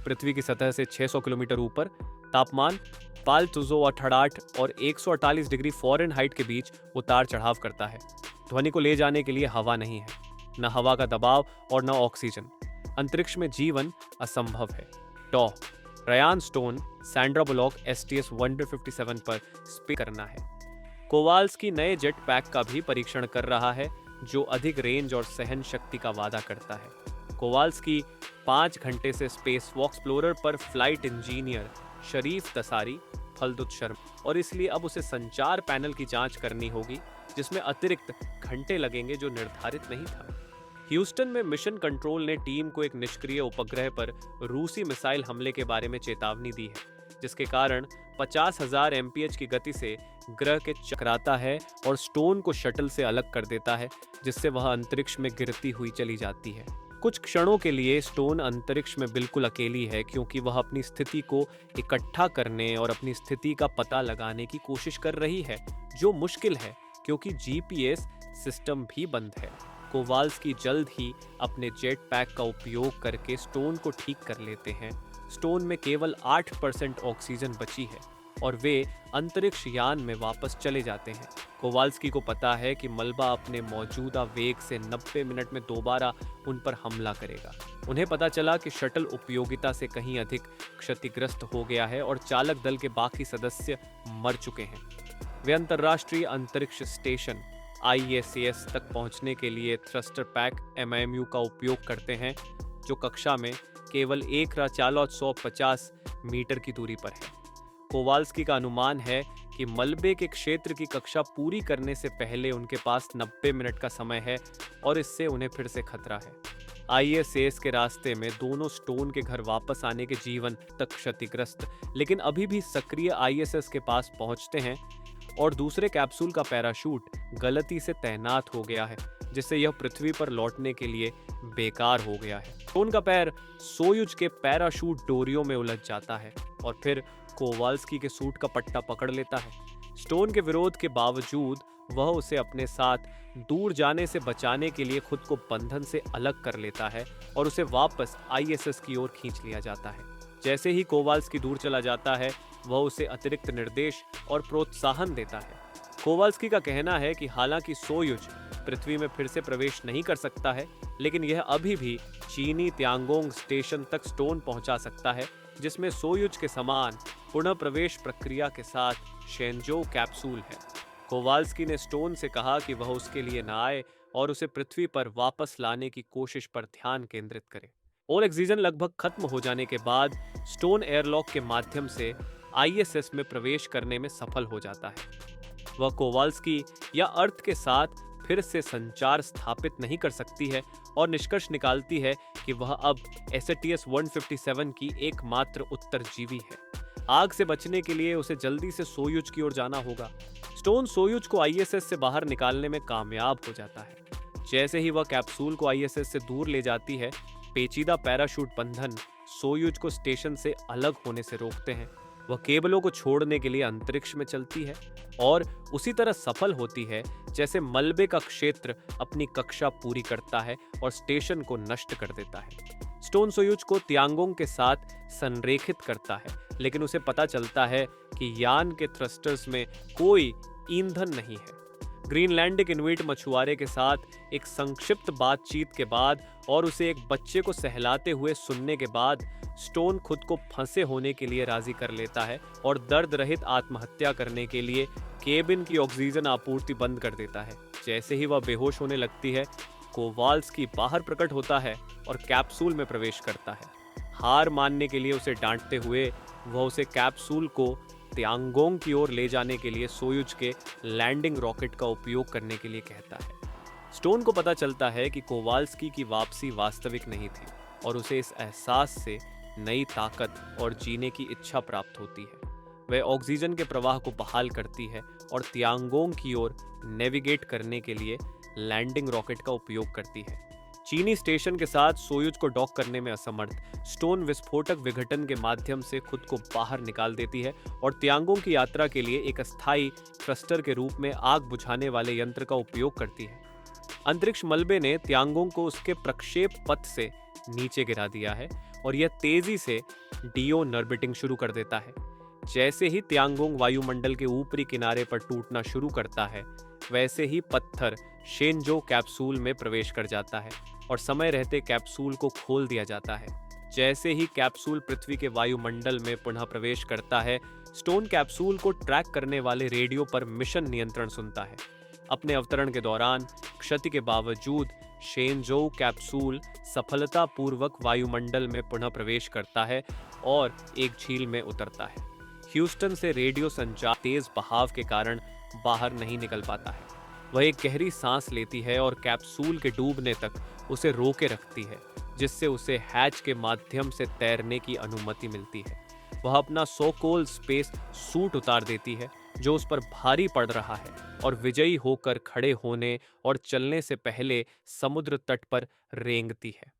पृथ्वी की सतह से 600 किलोमीटर ऊपर, तापमान पाल 288 और 148 डिग्री फ़ारेनहाइट के बीच उतार चढ़ाव करता है। ध्वनि को ले जाने के लिए हवा नहीं है, न हवा का दबाव और न ऑक्सीजन। अंतरिक्ष में जीवन असंभव है। टॉ Ryan Stone Sandra Bullock STS 157 पर स्पे करना है। कोवाल्स्की नए जेट पैक का भी परीक्षण कर रहा है, जो अधिक रेंज और सहन शक्ति का वादा करता है। कोवाल्स्की 5 घंटे से स्पेस वॉक एक्सप्लोरर पर फ्लाइट इंजीनियर शरीफ तसारी फलदुत शर्मा, और इसलिए अब उसे संचार पैनल की जांच करनी होगी, जिसमें अतिरिक्त घंटे लगेंगे जो निर्धारित नहीं था। ह्यूस्टन में मिशन कंट्रोल ने टीम को एक निष्क्रिय उपग्रह पर रूसी मिसाइल हमले के बारे में चेतावनी दी है, जिसके कारण 50,000 MPH की गति से ग्रह के चकराता है और स्टोन को शटल से अलग कर देता है, जिससे वह अंतरिक्ष में गिरती हुई चली जाती है। कुछ क्षणों के लिए स्टोन अंतरिक्ष में बिल्कुल अकेली है, क्योंकि वह अपनी स्थिति को इकट्ठा करने और अपनी स्थिति का पता लगाने की कोशिश कर रही है, जो मुश्किल है क्योंकि GPS सिस्टम भी बंद है। कोवाल्स्की जल्द ही अपने जेट पैक का उपयोग करके स्टोन को ठीक कर लेते हैं। स्टोन में केवल 8% ऑक्सीजन बची है और वे अंतरिक्ष यान में वापस चले जाते हैं। कोवाल्स्की को पता है कि मलबा अपने मौजूदा वेग से 90 मिनट में दोबारा उन पर हमला करेगा। उन्हें पता चला कि शटल उपयोगिता से कहीं अधिक क्षतिग्रस्त हो गया है और चालक दल के बाकी सदस्य मर चुके हैं। वे अंतर्राष्ट्रीय अंतरिक्ष स्टेशन ISS तक पहुंचने के लिए थ्रस्टर पैक MIMU का उपयोग करते हैं, जो कक्षा में केवल 1,450 मीटर की दूरी पर है। कोवाल्स्की का अनुमान है कि मलबे के क्षेत्र की कक्षा पूरी करने से पहले उनके पास 90 मिनट का समय है और इससे उन्हें फिर से खतरा है। ISS के रास्ते में दोनों स्टोन के घर वापस आने के जीवन तक क्षतिग्रस्त, लेकिन अभी भी सक्रिय ISS के पास पहुंचते हैं और दूसरे कैप्सूल का पैराशूट गलती से तैनात हो गया है, जिससे यह पृथ्वी पर लौटने के लिए बेकार हो गया है। स्टोन का पैर सोयुज के पैराशूट डोरियों में उलझ जाता है और फिर कोवाल्स्की के सूट का पट्टा पकड़ लेता है। स्टोन के विरोध के बावजूद वह उसे अपने साथ दूर जाने से बचाने के लिए खुद को बंधन से अलग कर लेता है और उसे वापस ISS की ओर खींच लिया जाता है। जैसे ही कोवाल्स्की दूर चला जाता है, वह उसे अतिरिक्त निर्देश और प्रोत्साहन देता है। कोवाल्स्की का कहना है कि हालांकि सोयुज पृथ्वी में फिर से प्रवेश नहीं कर सकता है, लेकिन यह अभी भी चीनी त्यांगोंग स्टेशन तक स्टोन पहुंचा सकता है, जिसमें सोयुज के समान पुनः प्रवेश प्रक्रिया के साथ शेंजो कैप्सूल है। कोवाल्स्की ने स्टोन से कहा कि वह उसके लिए न आए और उसे पृथ्वी पर वापस लाने की कोशिश पर ध्यान केंद्रित करे। और ऑक्सीजन लगभग खत्म हो जाने के बाद स्टोन एयरलॉक के माध्यम से ISS में प्रवेश करने में सफल हो जाता है। वह कोवाल्स्की या अर्थ के साथ फिर से संचार स्थापित नहीं कर सकती है और निष्कर्ष निकालती है कि वह अब STS 157 की एकमात्र उत्तरजीवी है। आग से बचने के लिए उसे जल्दी से सोयुज की ओर जाना होगा। स्टोन सोयुज को ISS से बाहर निकालने में कामयाब हो जाता है। जैसे ही वह कैप्सूल को ISS से दूर ले जाती है, पेचीदा पैराशूट बंधन सोयुज को स्टेशन से अलग होने से रोकते हैं। वह केबलों को छोड़ने के लिए अंतरिक्ष में चलती है और उसी तरह सफल होती है जैसे मलबे का क्षेत्र अपनी कक्षा पूरी करता है और स्टेशन को नष्ट कर देता है। स्टोन सोयुज को त्यांगोंग के साथ संरेखित करता है, लेकिन उसे पता चलता है कि यान के थ्रस्टर्स में कोई ईंधन नहीं है। ग्रीनलैंडिक इनुइट मछुआरे के साथ एक संक्षिप्त बातचीत के बाद और उसे एक बच्चे को सहलाते हुए सुनने के बाद स्टोन खुद को फंसे होने के लिए राजी कर लेता है और दर्द रहित आत्महत्या करने के लिए केबिन की ऑक्सीजन आपूर्ति बंद कर देता है। जैसे ही वह बेहोश होने लगती है, कोवाल्स्की बाहर प्रकट होता है और कैप्सूल में प्रवेश करता है। हार मानने के लिए उसे डांटते हुए वह उसे कैप्सूल को त्यांगोंग की ओर ले जाने के लिए सोयुज के लैंडिंग रॉकेट का उपयोग करने के लिए कहता है। स्टोन को पता चलता है कि कोवाल्स्की की वापसी वास्तविक नहीं थी और उसे इस एहसास से नई ताकत और जीने की इच्छा प्राप्त होती है। वह ऑक्सीजन के प्रवाह को बहाल करती है और त्यांगोंग की ओर नेविगेट करने के लिए लैंडिंग रॉकेट का उपयोग करती है। चीनी स्टेशन के साथ सोयुज को डॉक करने में असमर्थ स्टोन विस्फोटक विघटन के माध्यम से खुद को बाहर निकाल देती है और त्यांगोंग की यात्रा के लिए एक अस्थायी थ्रस्टर के रूप में आग बुझाने वाले यंत्र का उपयोग करती है। अंतरिक्ष मलबे ने तियांगोंग को उसके प्रक्षेप पथ से नीचे गिरा दिया है और यह तेजी से डीओ नर्बिटिंग शुरू कर देता है। जैसे ही तियांगोंग वायुमंडल के ऊपरी किनारे पर टूटना शुरू करता है, वैसे ही पत्थर शेनजो कैप्सूल में प्रवेश कर जाता है और समय रहते कैप्सूल को खोल दिया जाता है। जैसे ही कैप्सूल पृथ्वी के वायुमंडल में पुनः प्रवेश करता है, स्टोन कैप्सूल को ट्रैक करने वाले रेडियो पर मिशन नियंत्रण सुनता है। अपने अवतरण के दौरान क्षति के बावजूद शेनजो कैप्सूल सफलतापूर्वक वायुमंडल में पुनः प्रवेश करता है और एक झील में उतरता है। ह्यूस्टन से रेडियो संचार तेज बहाव के कारण बाहर नहीं निकल पाता है। वह एक गहरी सांस लेती है और कैप्सूल के डूबने तक उसे रोके रखती है, जिससे उसे हैच के माध्यम से तैरने की अनुमति मिलती है। वह अपना सोकोल स्पेस सूट उतार देती है, जो उस पर भारी पड़ रहा है, और विजयी होकर खड़े होने और चलने से पहले समुद्र तट पर रेंगती है।